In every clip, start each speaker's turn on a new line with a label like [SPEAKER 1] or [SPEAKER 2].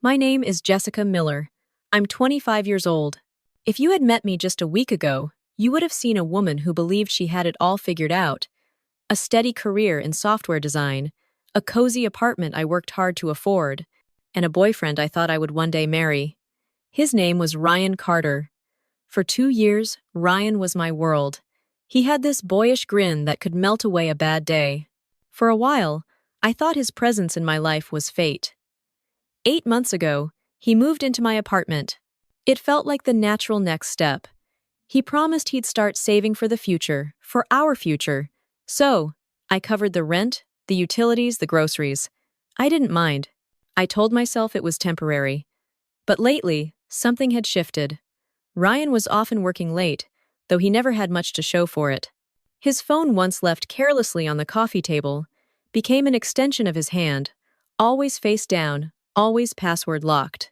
[SPEAKER 1] My name is Jessica Miller. I'm 25 years old. If you had met me just a week ago, you would have seen a woman who believed she had it all figured out. A steady career in software design, a cozy apartment I worked hard to afford, and a boyfriend I thought I would one day marry. His name was Ryan Carter. For 2 years, Ryan was my world. He had this boyish grin that could melt away a bad day. For a while, I thought his presence in my life was fate. 8 months ago, he moved into my apartment. It felt like the natural next step. He promised he'd start saving for the future, for our future. So, I covered the rent, the utilities, the groceries. I didn't mind. I told myself it was temporary. But lately, something had shifted. Ryan was often working late, though he never had much to show for it. His phone, once left carelessly on the coffee table, became an extension of his hand, always face down, always password locked.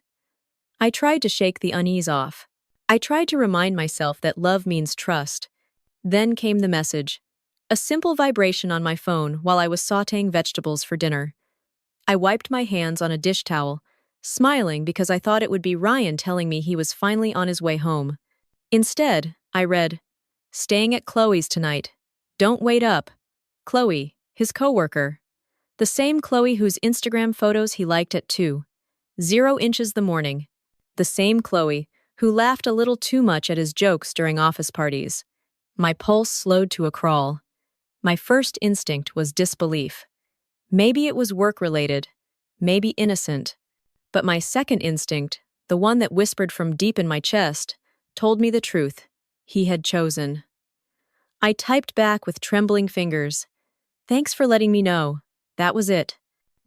[SPEAKER 1] I tried to shake the unease off. I tried to remind myself that love means trust. Then came the message. A simple vibration on my phone while I was sautéing vegetables for dinner. I wiped my hands on a dish towel, smiling because I thought it would be Ryan telling me he was finally on his way home. Instead, I read, "Staying at Chloe's tonight. Don't wait up." Chloe, his coworker. The same Chloe whose Instagram photos he liked at 2:0 the morning. The same Chloe who laughed a little too much at his jokes during office parties. My pulse slowed to a crawl. My first instinct was disbelief. Maybe it was work-related, maybe innocent. But my second instinct, the one that whispered from deep in my chest, told me the truth. He had chosen. I typed back with trembling fingers. "Thanks for letting me know." That was it.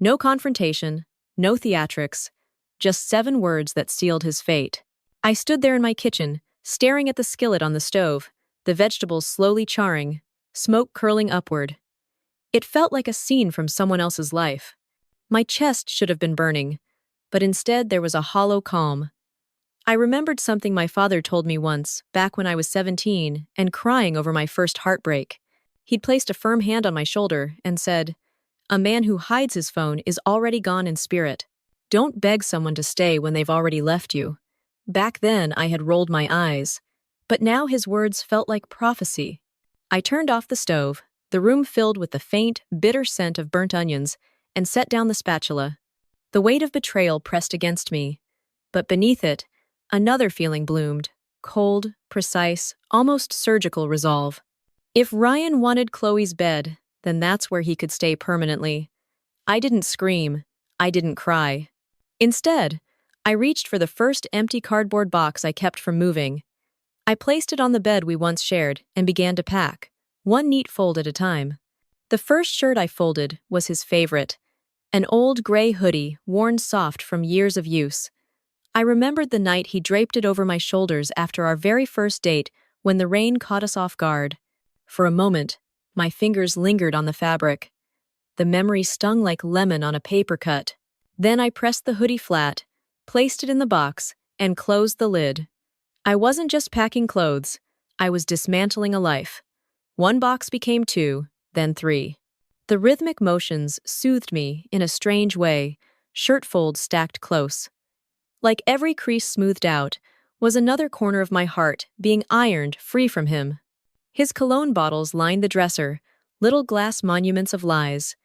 [SPEAKER 1] No confrontation, no theatrics, just 7 words that sealed his fate. I stood there in my kitchen, staring at the skillet on the stove, the vegetables slowly charring, smoke curling upward. It felt like a scene from someone else's life. My chest should have been burning, but instead there was a hollow calm. I remembered something my father told me once, back when I was 17 and crying over my first heartbreak. He'd placed a firm hand on my shoulder and said, "A man who hides his phone is already gone in spirit. Don't beg someone to stay when they've already left you." Back then, I had rolled my eyes, but now his words felt like prophecy. I turned off the stove, the room filled with the faint, bitter scent of burnt onions, and set down the spatula. The weight of betrayal pressed against me, but beneath it, another feeling bloomed, cold, precise, almost surgical resolve. If Ryan wanted Chloe's bed, then that's where he could stay permanently. I didn't scream. I didn't cry. Instead, I reached for the first empty cardboard box I kept from moving. I placed it on the bed we once shared and began to pack, one neat fold at a time. The first shirt I folded was his favorite, an old gray hoodie worn soft from years of use. I remembered the night he draped it over my shoulders after our very first date when the rain caught us off guard. For a moment, my fingers lingered on the fabric. The memory stung like lemon on a paper cut. Then I pressed the hoodie flat, placed it in the box, and closed the lid. I wasn't just packing clothes. I was dismantling a life. 1 box became 2, then 3. The rhythmic motions soothed me in a strange way, shirt folds stacked close. Like every crease smoothed out, was another corner of my heart being ironed free from him. His cologne bottles lined the dresser, little glass monuments of lies.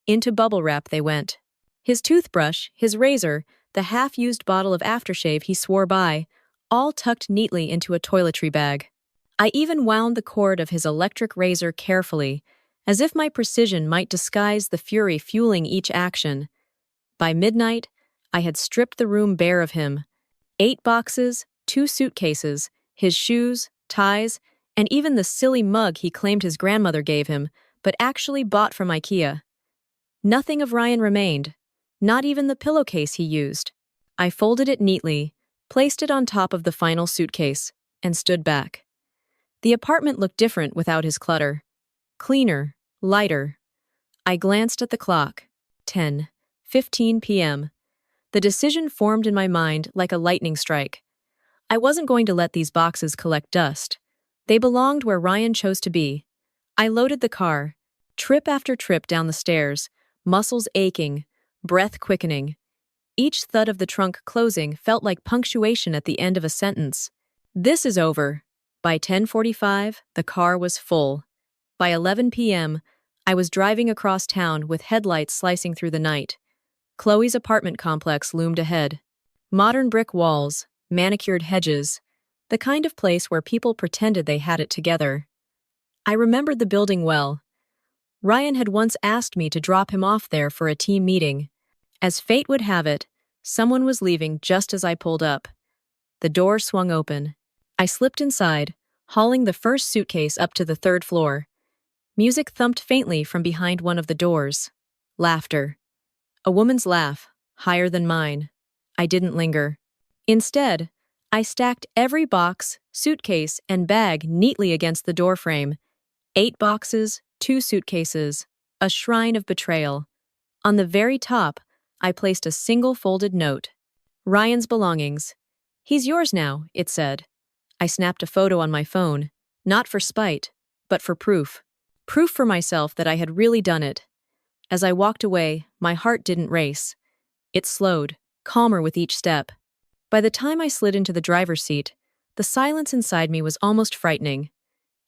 [SPEAKER 1] Into bubble wrap they went. His toothbrush, his razor, the half-used bottle of aftershave he swore by, all tucked neatly into a toiletry bag. I even wound the cord of his electric razor carefully, as if my precision might disguise the fury fueling each action. By midnight, I had stripped the room bare of him. 8 boxes, 2 suitcases, his shoes, ties, and even the silly mug he claimed his grandmother gave him, but actually bought from IKEA. Nothing of Ryan remained, not even the pillowcase he used. I folded it neatly, placed it on top of the final suitcase, and stood back. The apartment looked different without his clutter. Cleaner, lighter. I glanced at the clock. 10:15 p.m. The decision formed in my mind like a lightning strike. I wasn't going to let these boxes collect dust. They belonged where Ryan chose to be. I loaded the car, trip after trip down the stairs, muscles aching, breath quickening. Each thud of the trunk closing felt like punctuation at the end of a sentence. This is over. By 10:45, the car was full. By 11 p.m., I was driving across town with headlights slicing through the night. Chloe's apartment complex loomed ahead. Modern brick walls, manicured hedges, the kind of place where people pretended they had it together. I remembered the building well. Ryan had once asked me to drop him off there for a team meeting. As fate would have it, someone was leaving just as I pulled up. The door swung open. I slipped inside, hauling the first suitcase up to the third floor. Music thumped faintly from behind one of the doors. Laughter. A woman's laugh, higher than mine. I didn't linger. Instead, I stacked every box, suitcase, and bag neatly against the doorframe. 8 boxes, 2 suitcases, a shrine of betrayal. On the very top, I placed a single folded note. Ryan's belongings. He's yours now, it said. I snapped a photo on my phone, not for spite, but for proof. Proof for myself that I had really done it. As I walked away, my heart didn't race. It slowed, calmer with each step. By the time I slid into the driver's seat, the silence inside me was almost frightening.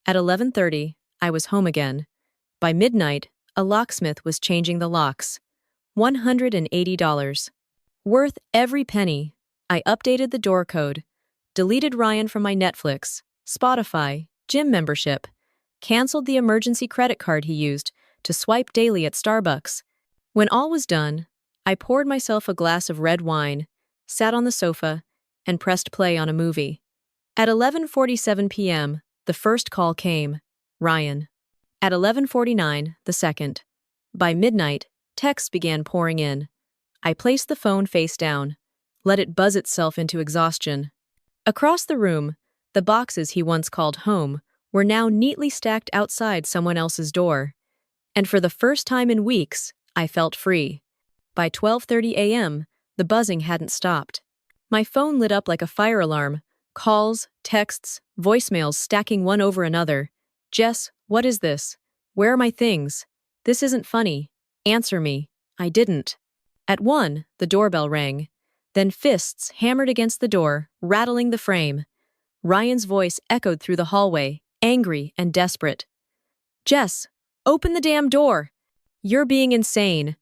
[SPEAKER 1] At 11:30, I was home again. By midnight, a locksmith was changing the locks. $180. Worth every penny. I updated the door code, deleted Ryan from my Netflix, Spotify, gym membership, canceled the emergency credit card he used to swipe daily at Starbucks. When all was done, I poured myself a glass of red wine, sat on the sofa, and pressed play on a movie. At 11:47 p.m., the first call came. Ryan. At 11:49, the second. By midnight, texts began pouring in. I placed the phone face down, let it buzz itself into exhaustion. Across the room, the boxes he once called home were now neatly stacked outside someone else's door. And for the first time in weeks, I felt free. By 12:30 a.m., the buzzing hadn't stopped. My phone lit up like a fire alarm, calls, texts, voicemails stacking one over another. Jess, what is this? Where are my things? This isn't funny. Answer me. I didn't. At 1, the doorbell rang. Then fists hammered against the door, rattling the frame. Ryan's voice echoed through the hallway, angry and desperate. Jess, open the damn door! You're being insane.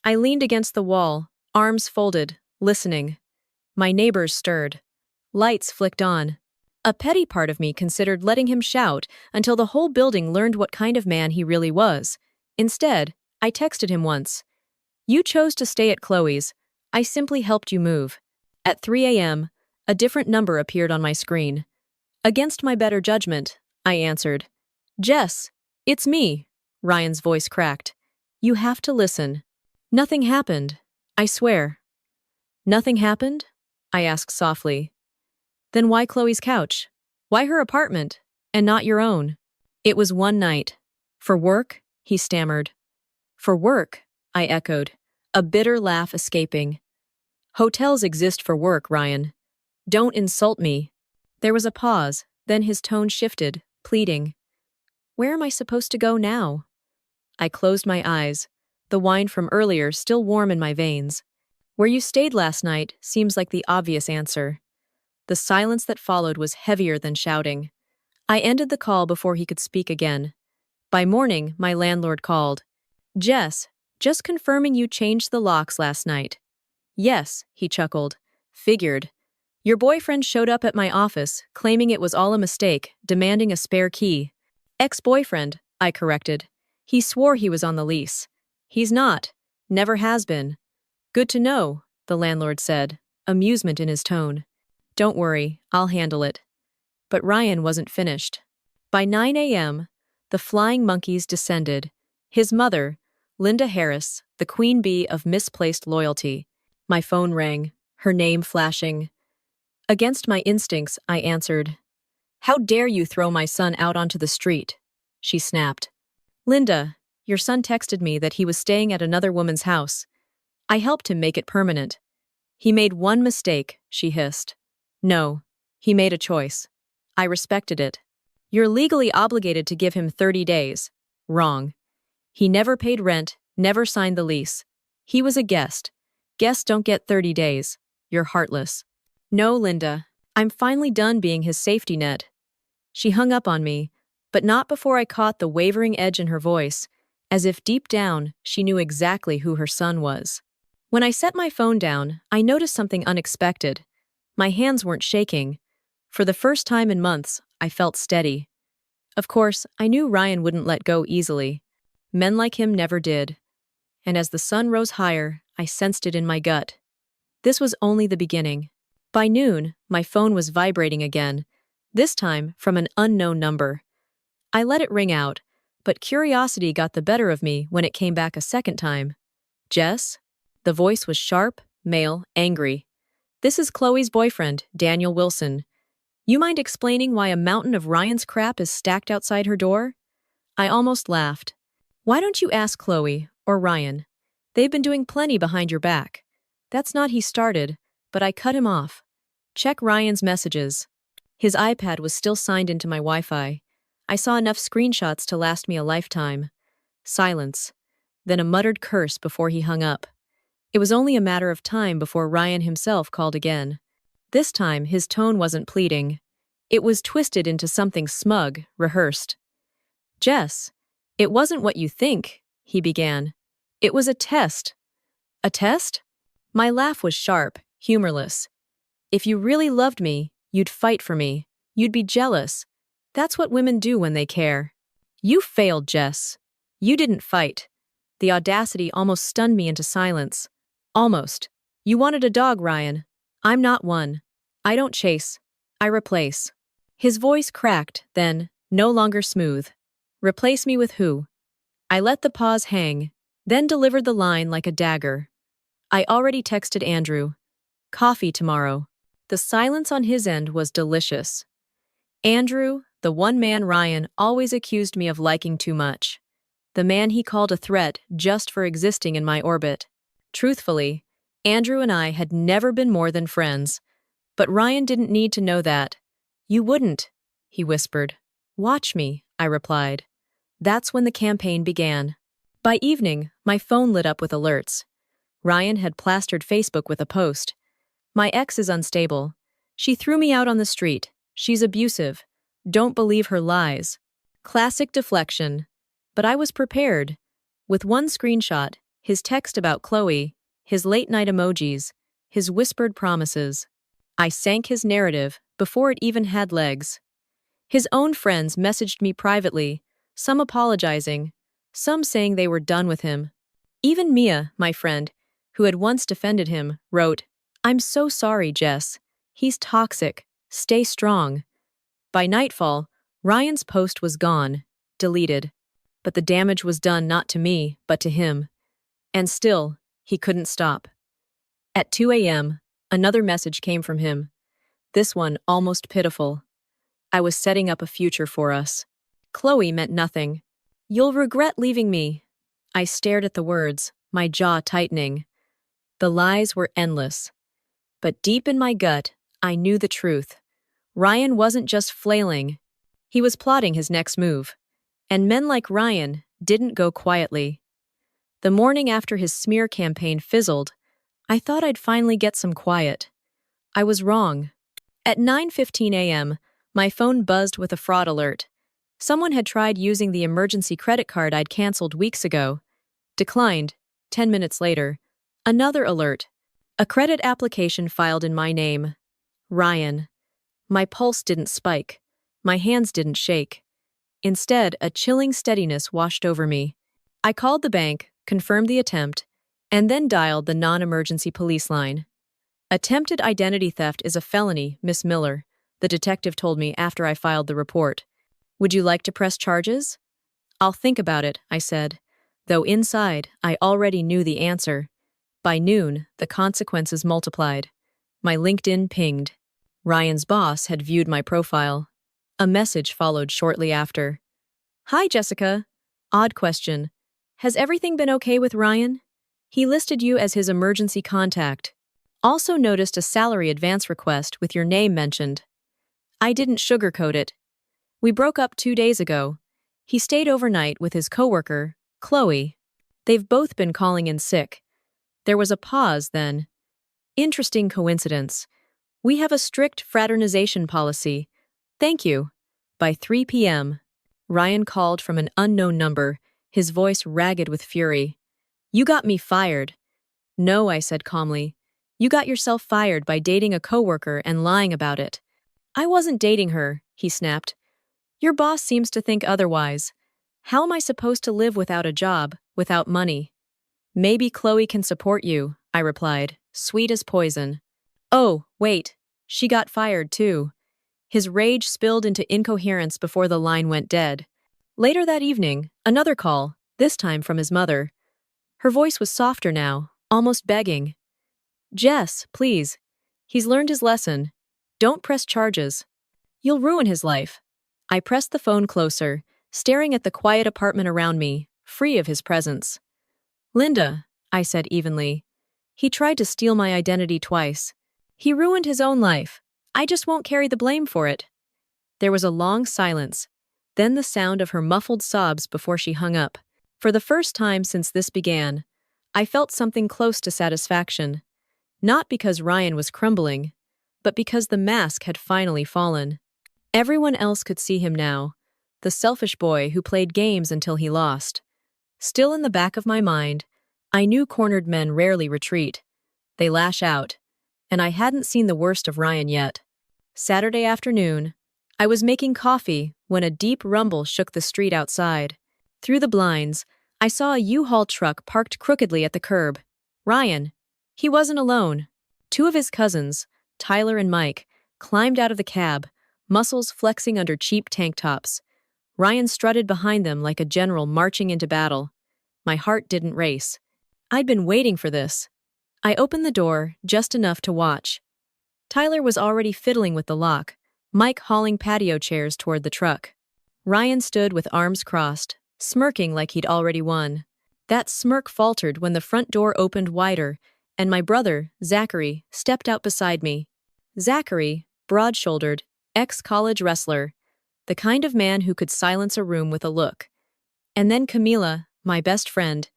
[SPEAKER 1] I leaned against the wall, arms folded, listening. My neighbors stirred. Lights flicked on. A petty part of me considered letting him shout until the whole building learned what kind of man he really was. Instead, I texted him once. You chose to stay at Chloe's. I simply helped you move. At 3 a.m., a different number appeared on my screen. Against my better judgment, I answered. Jess, it's me. Ryan's voice cracked. You have to listen. Nothing happened. I swear. Nothing happened? I asked softly. Then why Chloe's couch? Why her apartment, and not your own? It was one night. For work? He stammered. For work, I echoed, a bitter laugh escaping. Hotels exist for work, Ryan. Don't insult me. There was a pause, then his tone shifted, pleading. Where am I supposed to go now? I closed my eyes, the wine from earlier still warm in my veins. Where you stayed last night seems like the obvious answer. The silence that followed was heavier than shouting. I ended the call before he could speak again. By morning, my landlord called. Jess, just confirming you changed the locks last night. Yes, he chuckled. Figured. Your boyfriend showed up at my office, claiming it was all a mistake, demanding a spare key. Ex-boyfriend, I corrected. He swore he was on the lease. He's not. Never has been. Good to know, the landlord said, amusement in his tone. Don't worry, I'll handle it. But Ryan wasn't finished. By 9 a.m., the flying monkeys descended. His mother, Linda Harris, the queen bee of misplaced loyalty. My phone rang, her name flashing. Against my instincts, I answered. How dare you throw my son out onto the street? She snapped. Linda, your son texted me that he was staying at another woman's house. I helped him make it permanent. He made one mistake, she hissed. No, he made a choice. I respected it. You're legally obligated to give him 30 days. Wrong. He never paid rent, never signed the lease. He was a guest. Guests don't get 30 days. You're heartless. No, Linda. I'm finally done being his safety net. She hung up on me, but not before I caught the wavering edge in her voice, as if deep down she knew exactly who her son was. When I set my phone down, I noticed something unexpected. My hands weren't shaking. For the first time in months, I felt steady. Of course, I knew Ryan wouldn't let go easily. Men like him never did. And as the sun rose higher, I sensed it in my gut. This was only the beginning. By noon, my phone was vibrating again, this time from an unknown number. I let it ring out, but curiosity got the better of me when it came back a second time. Jess? The voice was sharp, male, angry. This is Chloe's boyfriend, Daniel Wilson. You mind explaining why a mountain of Ryan's crap is stacked outside her door? I almost laughed. Why don't you ask Chloe, or Ryan? They've been doing plenty behind your back. That's not he started, but I cut him off. Check Ryan's messages. His iPad was still signed into my Wi-Fi. I saw enough screenshots to last me a lifetime. Silence. Then a muttered curse before he hung up. It was only a matter of time before Ryan himself called again. This time, his tone wasn't pleading. It was twisted into something smug, rehearsed. Jess, it wasn't what you think, he began. It was a test. A test? My laugh was sharp, humorless. If you really loved me, you'd fight for me. You'd be jealous. That's what women do when they care. You failed, Jess. You didn't fight. The audacity almost stunned me into silence. Almost. You wanted a dog, Ryan. I'm not one. I don't chase. I replace. His voice cracked, then, no longer smooth. Replace me with who? I let the pause hang, then delivered the line like a dagger. I already texted Andrew. Coffee tomorrow. The silence on his end was delicious. Andrew, the one man Ryan always accused me of liking too much. The man he called a threat just for existing in my orbit. Truthfully, Andrew and I had never been more than friends. But Ryan didn't need to know that. You wouldn't, he whispered. Watch me, I replied. That's when the campaign began. By evening, my phone lit up with alerts. Ryan had plastered Facebook with a post. My ex is unstable. She threw me out on the street. She's abusive. Don't believe her lies. Classic deflection. But I was prepared. With one screenshot, his text about Chloe, his late-night emojis, his whispered promises. I sank his narrative before it even had legs. His own friends messaged me privately, some apologizing, some saying they were done with him. Even Mia, my friend, who had once defended him, wrote, I'm so sorry, Jess. He's toxic. Stay strong. By nightfall, Ryan's post was gone, deleted. But the damage was done not to me, but to him. And still, he couldn't stop. At 2 a.m., another message came from him. This one almost pitiful. I was setting up a future for us. Chloe meant nothing. You'll regret leaving me. I stared at the words, my jaw tightening. The lies were endless. But deep in my gut, I knew the truth. Ryan wasn't just flailing. He was plotting his next move. And men like Ryan didn't go quietly. The morning after his smear campaign fizzled, I thought I'd finally get some quiet. I was wrong. At 9:15 a.m., my phone buzzed with a fraud alert. Someone had tried using the emergency credit card I'd canceled weeks ago. Declined. 10 minutes later, another alert. A credit application filed in my name. Ryan. My pulse didn't spike. My hands didn't shake. Instead, a chilling steadiness washed over me. I called the bank, confirmed the attempt, and then dialed the non-emergency police line. Attempted identity theft is a felony, Miss Miller, the detective told me after I filed the report. Would you like to press charges? I'll think about it, I said, though inside I already knew the answer. By noon, the consequences multiplied. My LinkedIn pinged. Ryan's boss had viewed my profile. A message followed shortly after. Hi, Jessica. Odd question. Has everything been okay with Ryan? He listed you as his emergency contact. Also noticed a salary advance request with your name mentioned. I didn't sugarcoat it. We broke up 2 days ago. He stayed overnight with his coworker, Chloe. They've both been calling in sick. There was a pause then. Interesting coincidence. We have a strict fraternization policy. Thank you. By 3 p.m., Ryan called from an unknown number, his voice ragged with fury. You got me fired. No, I said calmly. You got yourself fired by dating a coworker and lying about it. I wasn't dating her, he snapped. Your boss seems to think otherwise. How am I supposed to live without a job, without money? Maybe Chloe can support you, I replied, sweet as poison. Oh, wait, she got fired too. His rage spilled into incoherence before the line went dead. Later that evening, another call, this time from his mother. Her voice was softer now, almost begging. Jess, please. He's learned his lesson. Don't press charges. You'll ruin his life. I pressed the phone closer, staring at the quiet apartment around me, free of his presence. Linda, I said evenly. He tried to steal my identity twice. He ruined his own life. I just won't carry the blame for it. There was a long silence, then the sound of her muffled sobs before she hung up. For the first time since this began, I felt something close to satisfaction. Not because Ryan was crumbling, but because the mask had finally fallen. Everyone else could see him now, the selfish boy who played games until he lost. Still in the back of my mind, I knew cornered men rarely retreat. They lash out, and I hadn't seen the worst of Ryan yet. Saturday afternoon, I was making coffee when a deep rumble shook the street outside. Through the blinds, I saw a U-Haul truck parked crookedly at the curb. Ryan. He wasn't alone. Two of his cousins, Tyler and Mike, climbed out of the cab, muscles flexing under cheap tank tops. Ryan strutted behind them like a general marching into battle. My heart didn't race. I'd been waiting for this. I opened the door, just enough to watch. Tyler was already fiddling with the lock, Mike hauling patio chairs toward the truck. Ryan stood with arms crossed, smirking like he'd already won. That smirk faltered when the front door opened wider, and my brother, Zachary, stepped out beside me. Zachary, broad-shouldered, ex-college wrestler, the kind of man who could silence a room with a look. And then Camila, my best friend,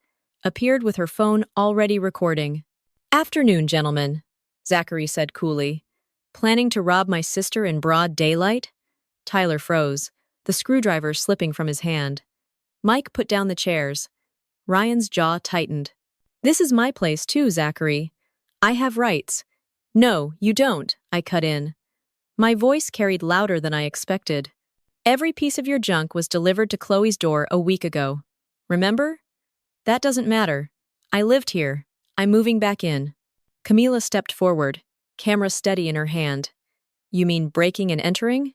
[SPEAKER 1] appeared with her phone already recording. Afternoon, gentlemen, Zachary said coolly. Planning to rob my sister in broad daylight? Tyler froze, the screwdriver slipping from his hand. Mike put down the chairs. Ryan's jaw tightened. This is my place too, Zachary. I have rights. No, you don't, I cut in. My voice carried louder than I expected. Every piece of your junk was delivered to Chloe's door a week ago. Remember? That doesn't matter. I lived here. I'm moving back in. Camila stepped forward, camera steady in her hand. You mean breaking and entering?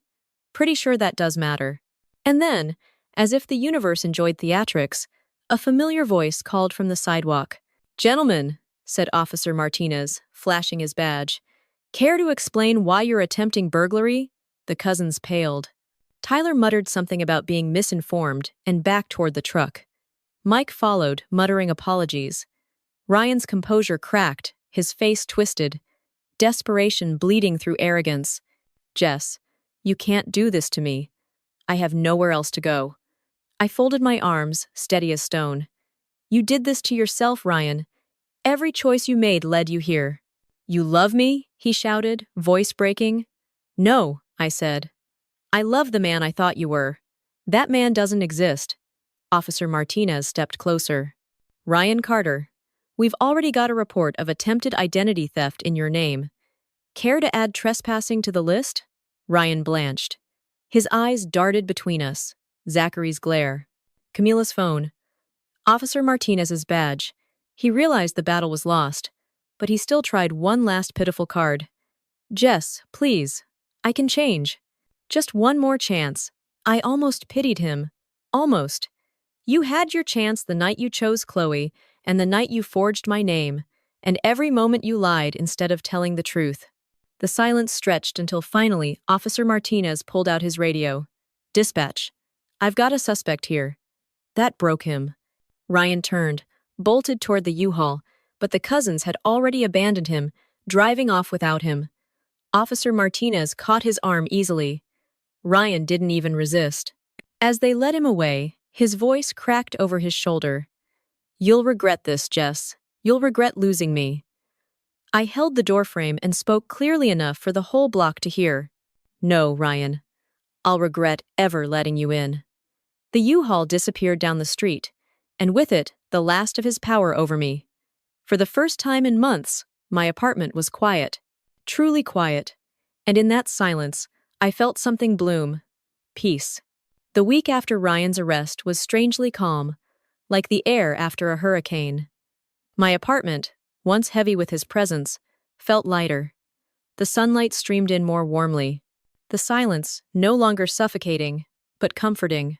[SPEAKER 1] Pretty sure that does matter. And then, as if the universe enjoyed theatrics, a familiar voice called from the sidewalk. Gentlemen, said Officer Martinez, flashing his badge. Care to explain why you're attempting burglary? The cousins paled. Tyler muttered something about being misinformed and backed toward the truck. Mike followed, muttering apologies. Ryan's composure cracked, his face twisted, desperation bleeding through arrogance. Jess, you can't do this to me. I have nowhere else to go. I folded my arms, steady as stone. You did this to yourself, Ryan. Every choice you made led you here. You love me? He shouted, voice breaking. No, I said. I love the man I thought you were. That man doesn't exist. Officer Martinez stepped closer. Ryan Carter, we've already got a report of attempted identity theft in your name. Care to add trespassing to the list? Ryan blanched. His eyes darted between us. Zachary's glare. Camila's phone. Officer Martinez's badge. He realized the battle was lost, but he still tried one last pitiful card. Jess, please. I can change. Just one more chance. I almost pitied him. Almost. You had your chance the night you chose Chloe, and the night you forged my name, and every moment you lied instead of telling the truth. The silence stretched until finally Officer Martinez pulled out his radio. Dispatch. I've got a suspect here. That broke him. Ryan turned, bolted toward the U-Haul, but the cousins had already abandoned him, driving off without him. Officer Martinez caught his arm easily. Ryan didn't even resist. As they led him away, his voice cracked over his shoulder. You'll regret this, Jess. You'll regret losing me. I held the doorframe and spoke clearly enough for the whole block to hear. No, Ryan. I'll regret ever letting you in. The U-Haul disappeared down the street, and with it, the last of his power over me. For the first time in months, my apartment was quiet. Truly quiet. And in that silence, I felt something bloom. Peace. The week after Ryan's arrest was strangely calm, like the air after a hurricane. My apartment, once heavy with his presence, felt lighter. The sunlight streamed in more warmly. The silence, no longer suffocating, but comforting.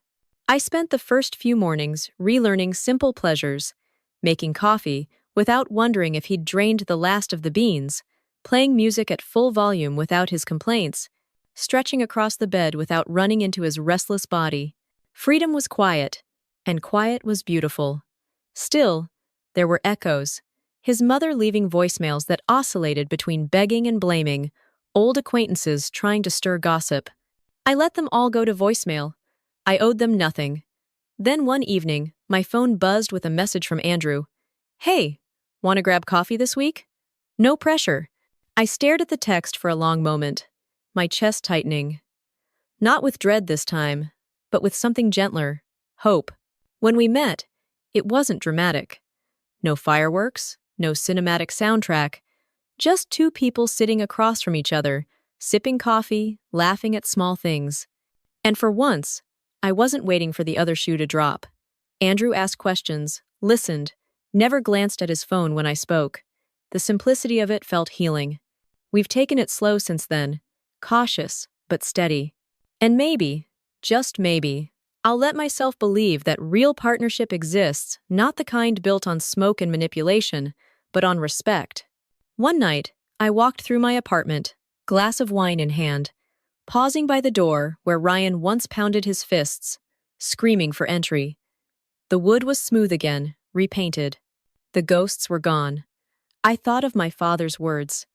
[SPEAKER 1] I spent the first few mornings relearning simple pleasures, making coffee without wondering if he'd drained the last of the beans, playing music at full volume without his complaints, stretching across the bed without running into his restless body. Freedom was quiet, and quiet was beautiful. Still, there were echoes. His mother leaving voicemails that oscillated between begging and blaming, old acquaintances trying to stir gossip. I let them all go to voicemail. I owed them nothing. Then one evening, my phone buzzed with a message from Andrew. Hey, want to grab coffee this week? No pressure. I stared at the text for a long moment, my chest tightening. Not with dread this time, but with something gentler, hope. When we met, it wasn't dramatic. No fireworks, no cinematic soundtrack, just two people sitting across from each other, sipping coffee, laughing at small things. And for once, I wasn't waiting for the other shoe to drop. Andrew asked questions, listened, never glanced at his phone when I spoke. The simplicity of it felt healing. We've taken it slow since then, cautious, but steady. And maybe, just maybe, I'll let myself believe that real partnership exists, not the kind built on smoke and manipulation, but on respect. One night, I walked through my apartment, glass of wine in hand, pausing by the door where Ryan once pounded his fists, screaming for entry. The wood was smooth again, repainted. The ghosts were gone. I thought of my father's words.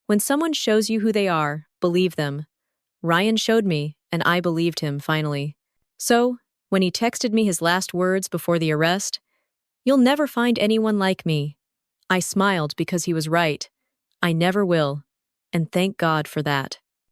[SPEAKER 1] When someone shows you who they are, believe them. Ryan showed me, and I believed him finally. So, when he texted me his last words before the arrest, "You'll never find anyone like me," I smiled because he was right. I never will, and thank God for that.